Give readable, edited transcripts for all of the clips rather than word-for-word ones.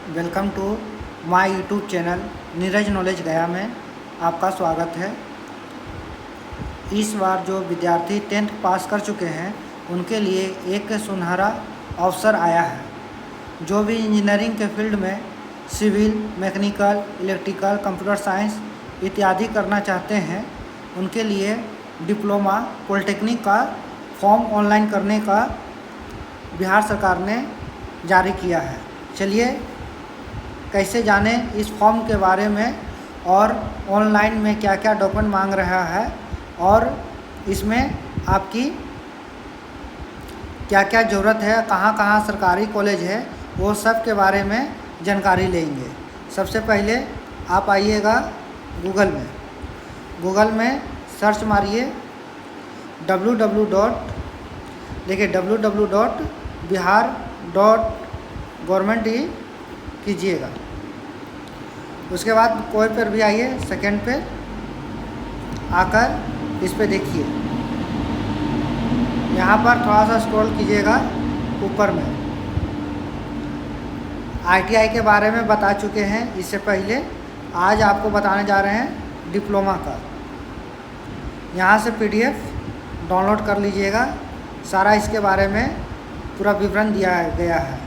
Welcome to my YouTube channel Neeraj knowledge Gaya में आपका स्वागत है। इस बार जो विद्यार्थी 10th पास कर चुके हैं उनके लिए एक सुनहरा अवसर आया है। जो भी इंजीनियरिंग के फील्ड में civil, mechanical, electrical, computer science इत्यादि करना चाहते हैं उनके लिए डिप्लोमा पॉलिटेक्निक का फॉर्म ऑनलाइन करने का बिहार सरकार ने जारी किया है। चलिए कैसे जाने इस फॉर्म के बारे में और ऑनलाइन में क्या क्या डॉक्यूमेंट मांग रहा है और इसमें आपकी क्या क्या ज़रूरत है, कहाँ कहाँ सरकारी कॉलेज है, वो सब के बारे में जानकारी लेंगे। सबसे पहले आप आइएगा गूगल में सर्च मारिए www.bihar.gov कीजिएगा। उसके बाद कोई पर भी आइए, सेकंड पे आकर इस पे देखिए। यहाँ पर थोड़ा सा स्क्रॉल कीजिएगा ऊपर में। आईटीआई के बारे में बता चुके हैं इससे पहले, आज आपको बताने जा रहे हैं डिप्लोमा का। यहाँ से पीडीएफ डाउनलोड कर लीजिएगा। सारा इसके बारे में पूरा विवरण दिया गया है।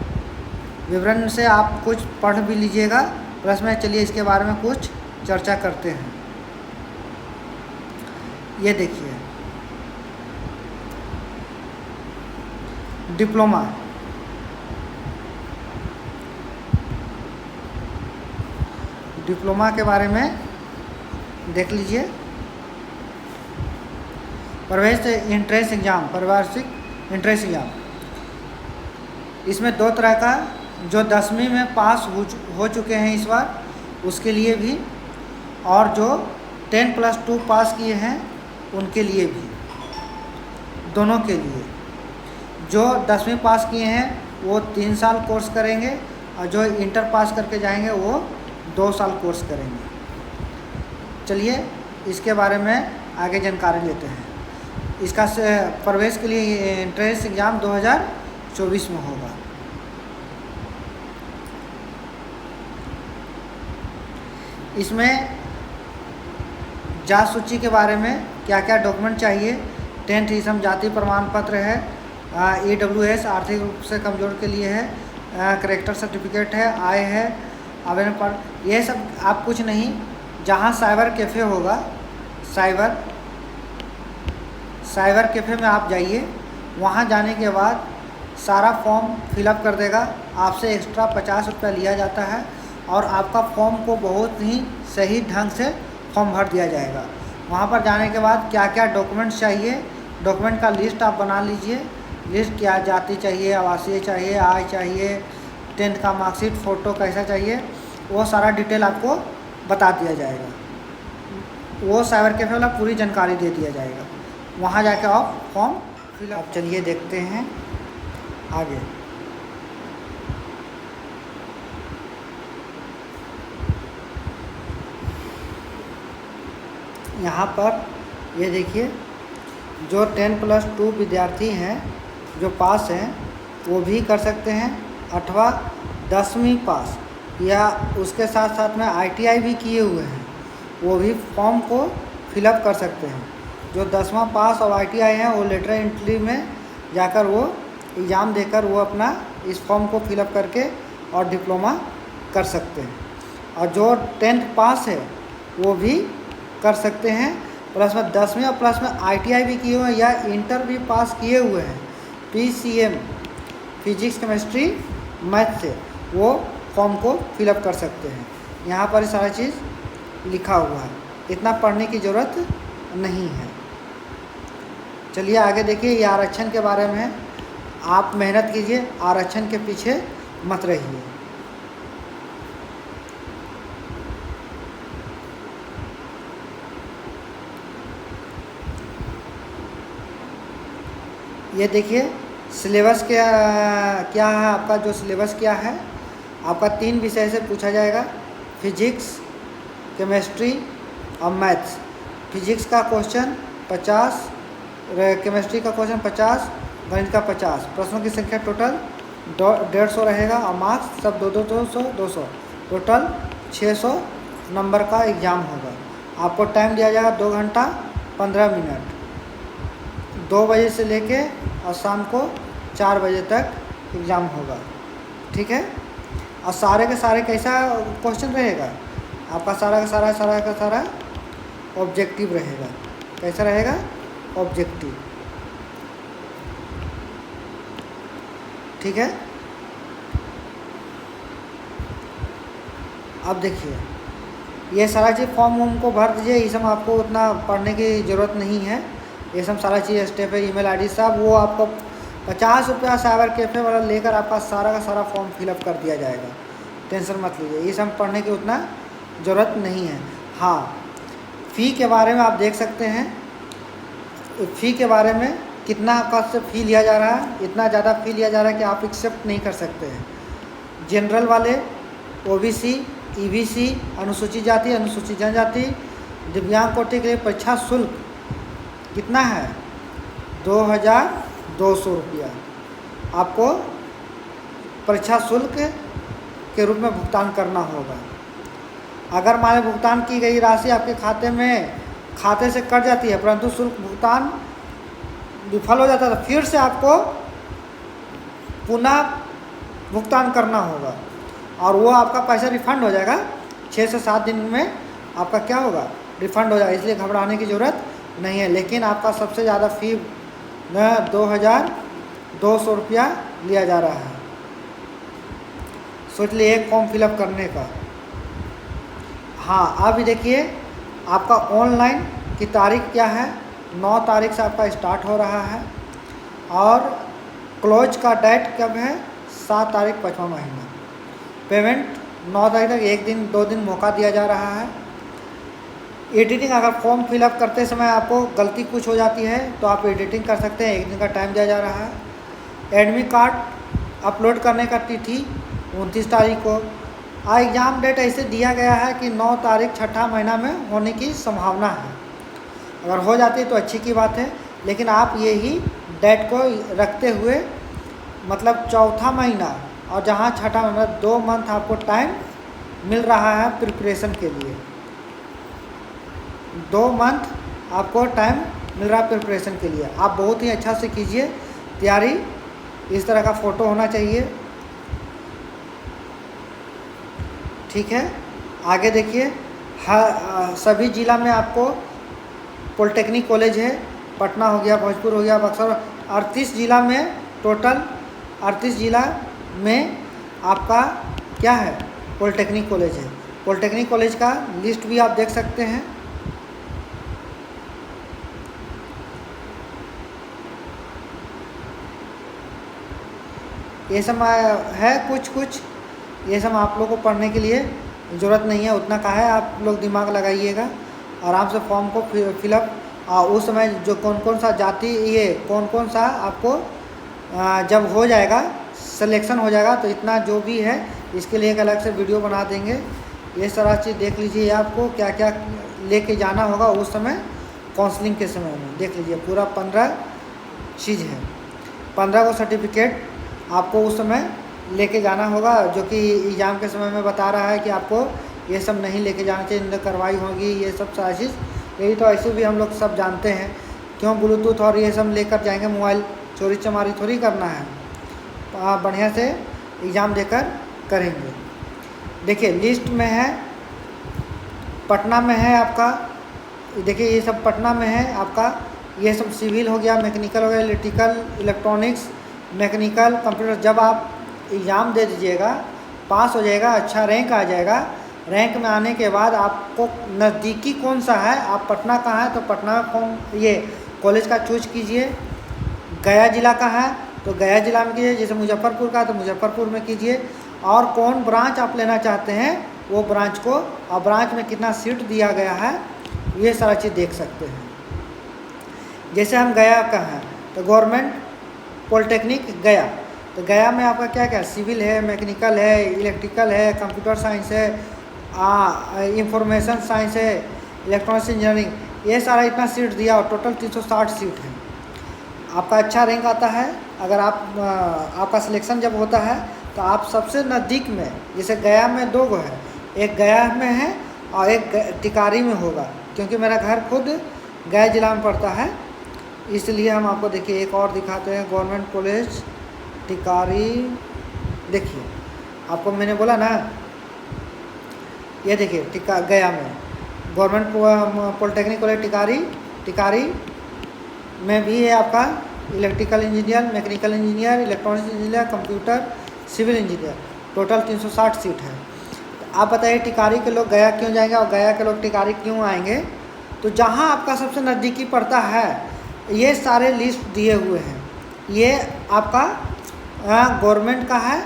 विवरण से आप कुछ पढ़ भी लीजिएगा, प्लस में चलिए इसके बारे में कुछ चर्चा करते हैं। ये देखिए डिप्लोमा के बारे में देख लीजिए। प्रवेश इंट्रेंस एग्ज़ाम, प्रवेशिक इंट्रेंस एग्ज़ाम, इसमें दो तरह का, जो 10वीं में पास हो चुके हैं इस बार उसके लिए भी, और जो 10+2 पास किए हैं उनके लिए भी, दोनों के लिए। जो 10वीं पास किए हैं वो 3 साल कोर्स करेंगे और जो इंटर पास करके जाएंगे वो 2 साल कोर्स करेंगे। चलिए इसके बारे में आगे जानकारी लेते हैं। इसका प्रवेश के लिए एंट्रेंस एग्ज़ाम 2024 में होगा। इसमें जात सूची के बारे में क्या क्या डॉक्यूमेंट चाहिए। 10th इसम जाति प्रमाण पत्र है, EWS आर्थिक रूप से कमज़ोर के लिए है, करेक्टर सर्टिफिकेट है, आय है, आवेदन पर, ये सब आप कुछ नहीं। जहाँ साइबर कैफ़े होगा, साइबर कैफ़े में आप जाइए। वहाँ जाने के बाद सारा फॉर्म फिलअप कर देगा। आपसे एक्स्ट्रा 50 रुपया लिया जाता है और आपका फॉर्म को बहुत ही सही ढंग से फॉर्म भर दिया जाएगा। वहाँ पर जाने के बाद क्या क्या डॉक्यूमेंट्स चाहिए, डॉक्यूमेंट का लिस्ट आप बना लीजिए। लिस्ट क्या, जाति चाहिए, आवासीय चाहिए, आय चाहिए, 10th का मार्कशीट, फ़ोटो कैसा चाहिए, वो सारा डिटेल आपको बता दिया जाएगा। वो साइबर कैफे वाला पूरी जानकारी दे दिया जाएगा। वहाँ जाके आप फॉर्म फिलअप। चलिए देखते हैं आगे। यहाँ पर ये देखिए, जो 10+2 विद्यार्थी हैं जो पास हैं वो भी कर सकते हैं, अथवा 10वीं पास या उसके साथ साथ में आईटीआई भी किए हुए हैं वो भी फॉर्म को फिलअप कर सकते हैं। जो 10वां पास और आईटीआई हैं वो लेटर एंट्री में जाकर वो एग्ज़ाम देकर वो अपना इस फॉर्म को फिलअप करके और डिप्लोमा कर सकते हैं। और जो 10th पास है वो भी कर सकते हैं, प्लस में 10वीं और प्लस में आईटीआई भी किए हुए हैं या इंटर भी पास किए हुए हैं PCM फिजिक्स, केमिस्ट्री, मैथ से, वो फॉर्म को फिलअप कर सकते हैं। यहाँ पर सारा चीज़ लिखा हुआ है, इतना पढ़ने की ज़रूरत नहीं है। चलिए आगे देखिए। ये आरक्षण के बारे में है। आप मेहनत कीजिए, आरक्षण के पीछे मत रहिए। ये देखिए सिलेबस क्या है आपका। जो सिलेबस क्या है आपका, 3 विषय से पूछा जाएगा, फिजिक्स, केमिस्ट्री और मैथ्स। फिजिक्स का क्वेश्चन 50, केमिस्ट्री का क्वेश्चन 50, गणित का 50। प्रश्नों की संख्या टोटल 150 रहेगा और मार्क्स सब 200 टोटल 600 नंबर का एग्ज़ाम होगा। आपको टाइम दिया जाएगा 2 घंटा 15 मिनट, 2 बजे से लेके और शाम को 4 बजे तक एग्ज़ाम होगा। ठीक है, और सारे के सारे कैसा क्वेश्चन रहेगा आपका, सारा का सारा ऑब्जेक्टिव रहेगा। कैसा रहेगा? ऑब्जेक्टिव। ठीक है, अब देखिए ये सारा चीज़ फॉर्म वॉर्म को भर दीजिए, ये सब आपको उतना पढ़ने की ज़रूरत नहीं है। ये सब सारा चीज़ स्टेप है, ईमेल आईडी सब वो आपको 50 रुपया साइबर कैफ़े वाला लेकर आपका सारा का सारा फॉर्म फिलअप कर दिया जाएगा। टेंशन मत लीजिए, ये सब पढ़ने की उतना ज़रूरत नहीं है। हाँ, फ़ी के बारे में आप देख सकते हैं, फ़ी के बारे में कितना आपका से फ़ी लिया जा रहा है। इतना ज़्यादा फ़ी लिया जा रहा है कि आप एक्सेप्ट नहीं कर सकते हैं। जनरल वाले, ओबीसी, ईबीसी, अनुसूचित जाति, अनुसूचित जनजाति, दिव्यांग कोटि के लिए परीक्षा शुल्क कितना है? 2200 रुपया आपको परीक्षा शुल्क के रूप में भुगतान करना होगा। अगर मान लो भुगतान की गई राशि आपके खाते से कट जाती है परंतु शुल्क भुगतान विफल हो जाता है तो फिर से आपको पुनः भुगतान करना होगा और वो आपका पैसा रिफ़ंड हो जाएगा। 6 से 7 दिन में आपका क्या होगा? रिफ़ंड हो जाएगा। इसलिए घबराने की ज़रूरत नहीं है। लेकिन आपका सबसे ज़्यादा फ़ी 2200 रुपया लिया जा रहा है। सोच लिए एक फॉर्म फिलअप करने का। हाँ, अभी देखिए आपका ऑनलाइन की तारीख क्या है? 9 तारीख से आपका स्टार्ट हो रहा है और क्लोज का डेट कब है? 7 तारीख 5वां महीना। पेमेंट 9 तारीख तक 1 दिन 2 दिन मौका दिया जा रहा है। एडिटिंग, अगर फॉर्म फिलअप करते समय आपको गलती कुछ हो जाती है तो आप एडिटिंग कर सकते हैं। 1 दिन का टाइम दिया जा रहा है। एडमिट कार्ड अपलोड करने का तिथि 29 तारीख को। एग्ज़ाम डेट ऐसे दिया गया है कि 9 तारीख 6ठा महीना में होने की संभावना है। अगर हो जाती है तो अच्छी की बात है, लेकिन आप यही डेट को रखते हुए मतलब 4था महीना और जहाँ 6ठा महीना 2 मंथ आपको टाइम मिल रहा है प्रिपरेशन के लिए। 2 मंथ आपको टाइम मिल रहा है प्रिपरेशन के लिए। आप बहुत ही अच्छा से कीजिए तैयारी। इस तरह का फ़ोटो होना चाहिए। ठीक है, आगे देखिए। सभी ज़िला में आपको पॉलिटेक्निक कॉलेज है। पटना हो गया, भोजपुर हो गया, बक्सर, 38 ज़िला में टोटल 38 ज़िला में आपका क्या है? पॉलिटेक्निक कॉलेज है। पॉलिटेक्निक कॉलेज का लिस्ट भी आप देख सकते हैं। ये सब है कुछ ये सब आप लोग को पढ़ने के लिए ज़रूरत नहीं है, उतना का है। आप लोग दिमाग लगाइएगा, आराम से फॉर्म को फिलअप। उस समय जो कौन सा जाति, ये कौन सा आपको जब हो जाएगा सिलेक्शन हो जाएगा तो इतना जो भी है इसके लिए एक अलग से वीडियो बना देंगे। ये सारा चीज़ देख लीजिए। आपको क्या क्या लेके जाना होगा उस समय काउंसलिंग के समय में देख लीजिए। पूरा 15 चीज़ है। 15 को सर्टिफिकेट आपको उस समय लेके जाना होगा, जो कि एग्ज़ाम के समय में बता रहा है कि आपको ये सब नहीं लेके जाना चाहिए, इनमें कार्रवाई होगी, ये सब सारी चीज़। यही तो ऐसे भी हम लोग सब जानते हैं। क्यों ब्लूटूथ और ये सब लेकर जाएंगे? मोबाइल चोरी चमारी थोड़ी करना है। बढ़िया से एग्ज़ाम देकर करेंगे। देखिए लिस्ट में है, पटना में है आपका। देखिए ये सब पटना में है आपका। ये सब सिविल हो गया, मैकेनिकल हो गया, इलेक्ट्रिकल, इलेक्ट्रॉनिक्स, मैकेनिकल, कंप्यूटर। जब आप एग्ज़ाम दे दीजिएगा, पास हो जाएगा, अच्छा रैंक आ जाएगा। रैंक में आने के बाद आपको नज़दीकी कौन सा है, आप पटना का है तो पटना में ये कॉलेज का चूज कीजिए। गया ज़िला का है तो गया ज़िला में कीजिए। जैसे मुजफ्फरपुर का तो मुजफ्फरपुर में कीजिए। और कौन ब्रांच आप लेना चाहते हैं वो ब्रांच को, और ब्रांच में कितना सीट दिया गया है, ये सारा चीज़ देख सकते हैं। जैसे हम गया का हैं तो गवर्नमेंट पॉलिटेक्निक गया, तो गया में आपका क्या क्या सिविल है, मैकेनिकल है, इलेक्ट्रिकल है, कंप्यूटर साइंस है, इंफॉर्मेशन साइंस है, इलेक्ट्रॉनिक्स इंजीनियरिंग, ये सारा इतना सीट दिया और टोटल 360 सीट है। आपका अच्छा रैंक आता है, अगर आप आपका सिलेक्शन जब होता है तो आप सबसे नज़दीक में, जैसे गया में 2 गो है, एक गया में है और एक टिकारी में होगा, क्योंकि मेरा घर खुद गया जिला में पड़ता है, इसलिए हम आपको देखिए एक और दिखाते हैं। गवर्नमेंट कॉलेज टिकारी, देखिए आपको मैंने बोला ना, ये देखिए गया में गवर्नमेंट पॉलिटेक्निक कॉलेज टिकारी में भी है आपका electrical engineer, mechanical engineer, electronics engineer, computer, civil engineer, total 360 seat है। तो आप बताइए टिकारी के लोग गया क्यों जाएंगे और गया के लोग टिकारी क्यों आएंगे? तो जहाँ आपका सबसे नज़दीकी पड़ता है, ये सारे लिस्ट दिए हुए हैं, ये आपका गवर्नमेंट का है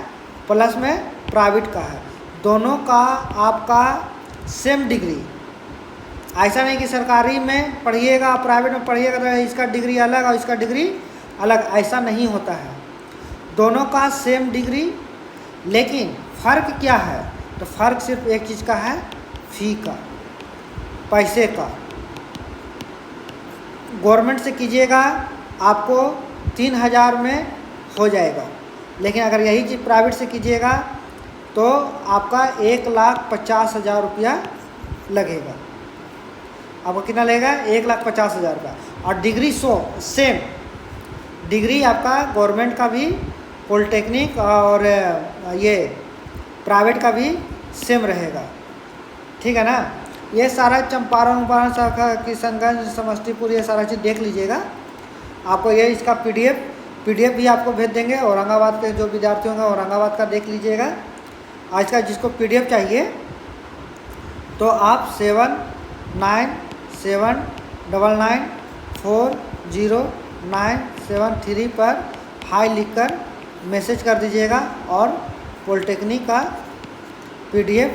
प्लस में प्राइवेट का है, दोनों का आपका सेम डिग्री। ऐसा नहीं कि सरकारी में पढ़िएगा प्राइवेट में पढ़िएगा तो इसका डिग्री अलग और इसका डिग्री अलग, ऐसा नहीं होता है, दोनों का सेम डिग्री। लेकिन फ़र्क क्या है? तो फ़र्क सिर्फ एक चीज़ का है, फ़ी का, पैसे का। गवर्नमेंट से कीजिएगा आपको 3,000 में हो जाएगा, लेकिन अगर यही चीज़ प्राइवेट से कीजिएगा तो आपका 1,50,000 रुपया लगेगा। आपको कितना लगेगा? 1,50,000 का। और डिग्री सेम डिग्री आपका गवर्नमेंट का भी, पॉलिटेक्निक और ये प्राइवेट का भी सेम रहेगा, ठीक है ना। ये सारा चंपारण शाखा, किशनगंज, समस्तीपुर, ये सारा चीज़ देख लीजिएगा। आपको ये इसका पीडीएफ भी आपको भेज देंगे। औरंगाबाद के जो विद्यार्थी होंगे औरंगाबाद का देख लीजिएगा। आज का जिसको पीडीएफ चाहिए तो आप 7979940973 पर हाई लिखकर मैसेज कर दीजिएगा और पॉलिटेक्निक का पीडीएफ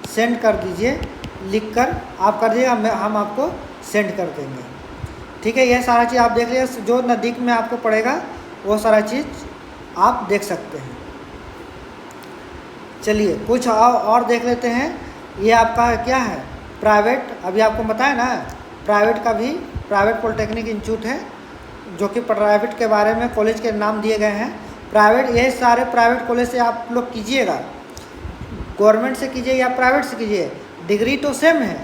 सेंड कर दीजिए, लिखकर आप कर दीजिएगा, हम आपको सेंड कर देंगे, ठीक है। यह सारा चीज़ आप देख लीजिए, जो नज़दीक में आपको पड़ेगा वो सारा चीज़ आप देख सकते हैं। चलिए कुछ और देख लेते हैं। ये आपका क्या है? प्राइवेट, अभी आपको बताया ना, प्राइवेट का भी प्राइवेट पॉलिटेक्निक इंस्टीट्यूट है, जो कि प्राइवेट के बारे में कॉलेज के नाम दिए गए हैं। प्राइवेट, ये सारे प्राइवेट कॉलेज से आप लोग कीजिएगा, गवर्नमेंट से कीजिए या प्राइवेट से कीजिए, डिग्री तो सेम है,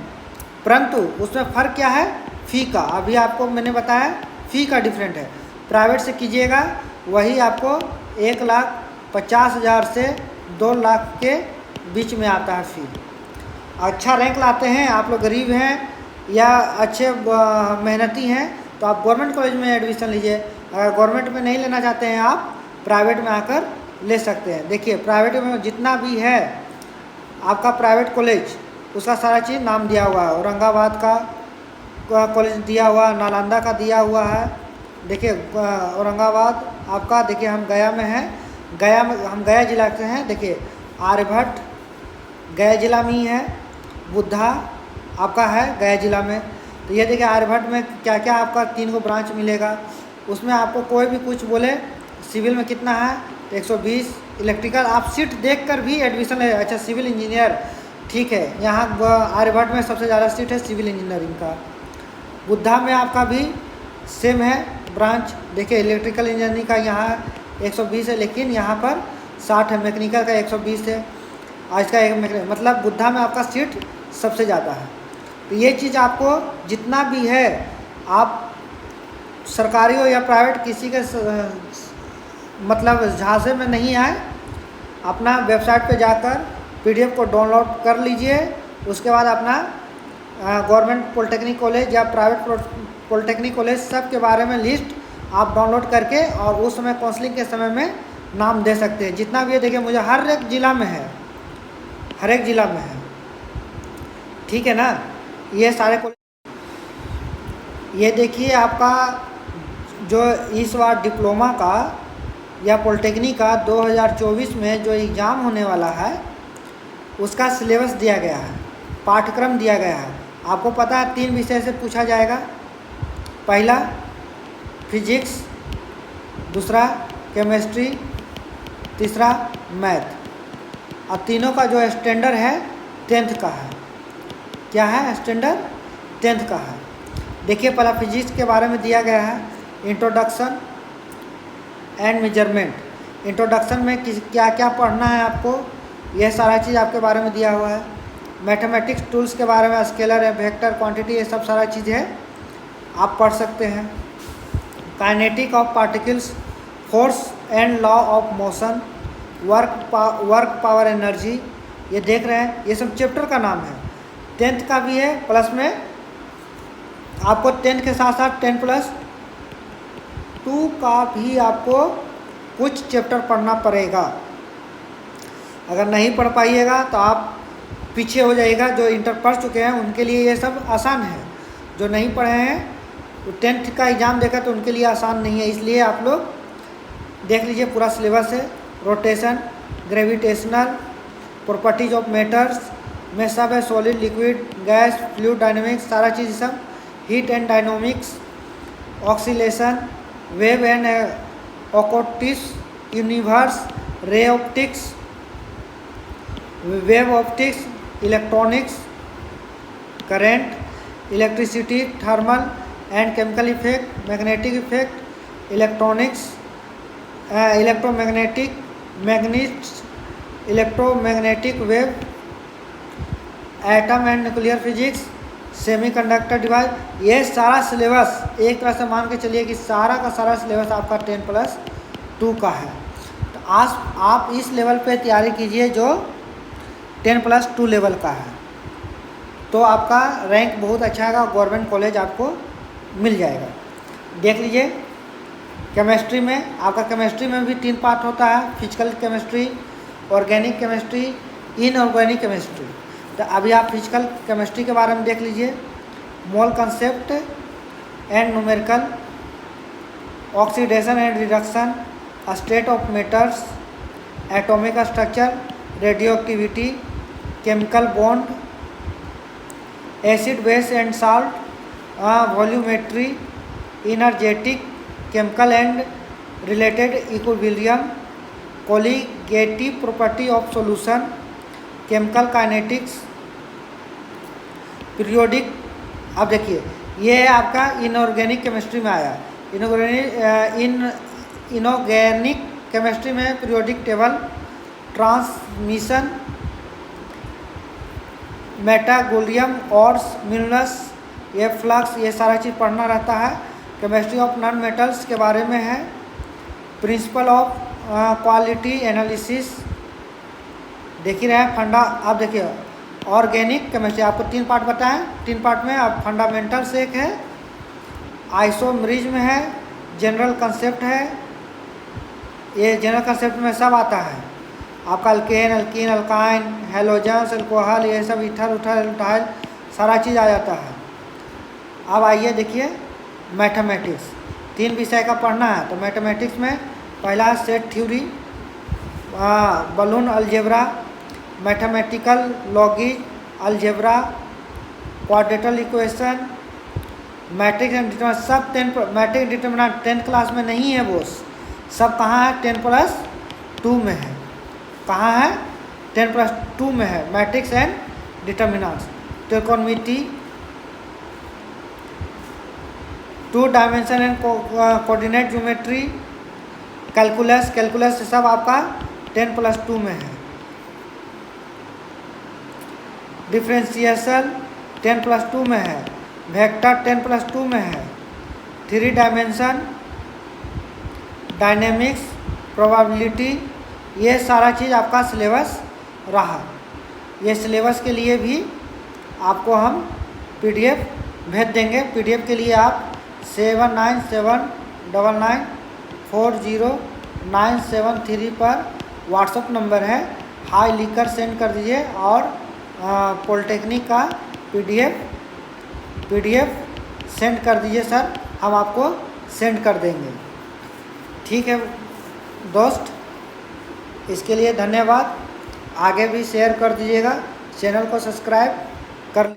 परंतु उसमें फ़र्क क्या है? फ़ी का। अभी आपको मैंने बताया फ़ी का डिफरेंट है। प्राइवेट से कीजिएगा वही आपको 1,50,000 से 2 लाख के बीच में आता है फ़ी। अच्छा रैंक लाते हैं, आप लोग गरीब हैं या अच्छे मेहनती हैं तो आप गवर्नमेंट कॉलेज में एडमिशन लीजिए। अगर गवर्नमेंट में नहीं लेना चाहते हैं आप प्राइवेट में आकर ले सकते हैं। देखिए प्राइवेट में जितना भी है आपका प्राइवेट कॉलेज, उसका सारा चीज़ नाम दिया हुआ है। औरंगाबाद का कॉलेज दिया हुआ, नालंदा का दिया हुआ है। देखिए औरंगाबाद आपका, देखिए हम गया में हैं, गया में, हम गया जिला से हैं। देखिए आर्यभट्ट गया जिला में ही है, बुद्धा आपका है गया जिला में। तो ये देखिए आर्यभट्ट में क्या क्या आपका 3 गो ब्रांच मिलेगा। उसमें आपको कोई भी कुछ बोले, सिविल में कितना है 120, इलेक्ट्रिकल, आप सीट देखकर भी एडमिशन ले। अच्छा सिविल इंजीनियर, ठीक है, यहाँ आर्यभट्ट में सबसे ज़्यादा सीट है सिविल इंजीनियरिंग का। बुद्धा में आपका भी सेम है ब्रांच। देखिए इलेक्ट्रिकल इंजीनियरिंग का यहाँ 120 है, लेकिन यहाँ पर 60 है, मैकेनिकल का 120 है, आज का एक मतलब बुद्धा में आपका सीट सबसे ज़्यादा है। तो ये चीज़ आपको जितना भी है, आप सरकारी हो या प्राइवेट, किसी के मतलब झांसे में नहीं आए, अपना वेबसाइट पे जाकर पीडीएफ को डाउनलोड कर लीजिए। उसके बाद अपना गवर्नमेंट पॉलिटेक्निक कॉलेज या प्राइवेट पॉलिटेक्निक कॉलेज सब के बारे में लिस्ट आप डाउनलोड करके और उस समय काउंसलिंग के समय में नाम दे सकते हैं। जितना भी है देखिए मुझे हर एक ज़िला में है, हर एक ज़िला में है, ठीक है ना। ये सारे कॉलेज, ये देखिए आपका जो इस बार डिप्लोमा का या पॉलिटेक्निक का 2024 में जो एग्ज़ाम होने वाला है उसका सिलेबस दिया गया है, पाठ्यक्रम दिया गया है। आपको पता है 3 विषय से पूछा जाएगा, पहला फिजिक्स, दूसरा केमिस्ट्री, तीसरा मैथ। और तीनों का जो स्टैंडर्ड है 10th का है। क्या है? स्टैंडर्ड 10th का है। देखिए पहला फिजिक्स के बारे में दिया गया है, इंट्रोडक्शन एंड मेजरमेंट। इंट्रोडक्शन में क्या क्या पढ़ना है आपको, यह सारा चीज़ आपके बारे में दिया हुआ है। मैथमेटिक्स टूल्स के बारे में, स्केलर है, वेक्टर, क्वांटिटी, ये सब सारा चीज़ है, आप पढ़ सकते हैं। Kinetic of particles, force and law of motion, work power energy, ये देख रहे हैं, ये सब चैप्टर का नाम है। 10th का भी है, प्लस में आपको 10th के साथ साथ 10+2 का भी आपको कुछ चैप्टर पढ़ना पड़ेगा। अगर नहीं पढ़ पाइएगा तो आप पीछे हो जाइएगा। जो इंटर पढ़ चुके हैं उनके लिए ये सब आसान है, जो नहीं पढ़े हैं तो 10th का एग्ज़ाम देखा तो उनके लिए आसान नहीं है। इसलिए आप लोग देख लीजिए, पूरा सिलेबस है। Rotation, gravitational, properties of matters में सब है, solid, liquid, gas, fluid dynamics, सारा चीज़ सब, heat and dynamics, oscillation, wave and acoustics, universe, ray optics, wave optics, electronics, current, electricity, thermal and chemical effect, magnetic effect, electronics, electromagnetic, electromagnetic wave, atom and nuclear physics, semiconductor device, ये सारा syllabus एक तरह से मान के चलिए कि सारा का सारा सिलेबस आपका 10+2 का है। तो आज आप इस लेवल पे तैयारी कीजिए जो 10+2 लेवल का है, तो आपका रैंक बहुत अच्छा आएगा, गवर्नमेंट कॉलेज आपको मिल जाएगा। देख लीजिए, केमिस्ट्री में आपका, केमिस्ट्री में भी 3 पार्ट होता है, physical chemistry, organic chemistry, inorganic chemistry. तो अभी आप फिजिकल केमिस्ट्री के बारे में देख लीजिए। Mole concept and numerical, oxidation and reduction, state of matters, atomic structure, radioactivity, chemical bond, acid base and salt, volumetry, energetic, chemical and related equilibrium, colligative property of solution, chemical kinetics, periodic. अब देखिए, ये है आपका inorganic chemistry में आया। Inorganic chemistry में periodic table, transmission, मेटागोलियम, ores, minerals, ये फ्लक्स, ये सारा चीज़ पढ़ना रहता है। केमिस्ट्री ऑफ नॉन मेटल्स के बारे में है। प्रिंसिपल ऑफ क्वालिटी एनालिसिस, देख ही रहे हैं। फंडा, आप देखिए, ऑर्गेनिक केमिस्ट्री आपको 3 पार्ट बताएं, 3 पार्ट में आप फंडामेंटल्स एक है, आइसोमरिज्म है, जनरल कंसेप्ट है। ये जनरल कंसेप्ट में सब आता है आपका, alkane, alkyne, alkyne, halogens, alcohol, ये सब, इथर, उथर, एल्टाइल, सारा चीज़ आ जाता है। अब आइए देखिए, मैथमेटिक्स 3 विषय का पढ़ना है। तो मैथमेटिक्स में पहला set theory, Boolean algebra, mathematical लॉगिज algebra, quadratical equation, matrix and determinant, सब 10 मैट्रिक्स डिटरमिनेंट 10th क्लास में नहीं है वो सब। कहाँ है? 10+2 में है। कहाँ है? 10+2 में है, matrix and determinants. Trigonometry, 2 dimension and coordinate geometry, calculus, calculus सब आपका 10+2 में है। डिफरेंशिएशन 10+2 में है। वेक्टर 10+2 में है। 3 डायमेंशन, डायनेमिक्स, प्रोबेबिलिटी, ये सारा चीज़ आपका सिलेबस रहा। ये सिलेबस के लिए भी आपको हम PDF भेज देंगे। PDF के लिए आप 7979940973 पर व्हाट्सएप नंबर है, हाई लिखकर सेंड कर दीजिए और पॉलिटेक्निक का PDF सेंड कर दीजिए सर, हम आपको सेंड कर देंगे। ठीक है दोस्त, इसके लिए धन्यवाद। आगे भी शेयर कर दीजिएगा, चैनल को सब्सक्राइब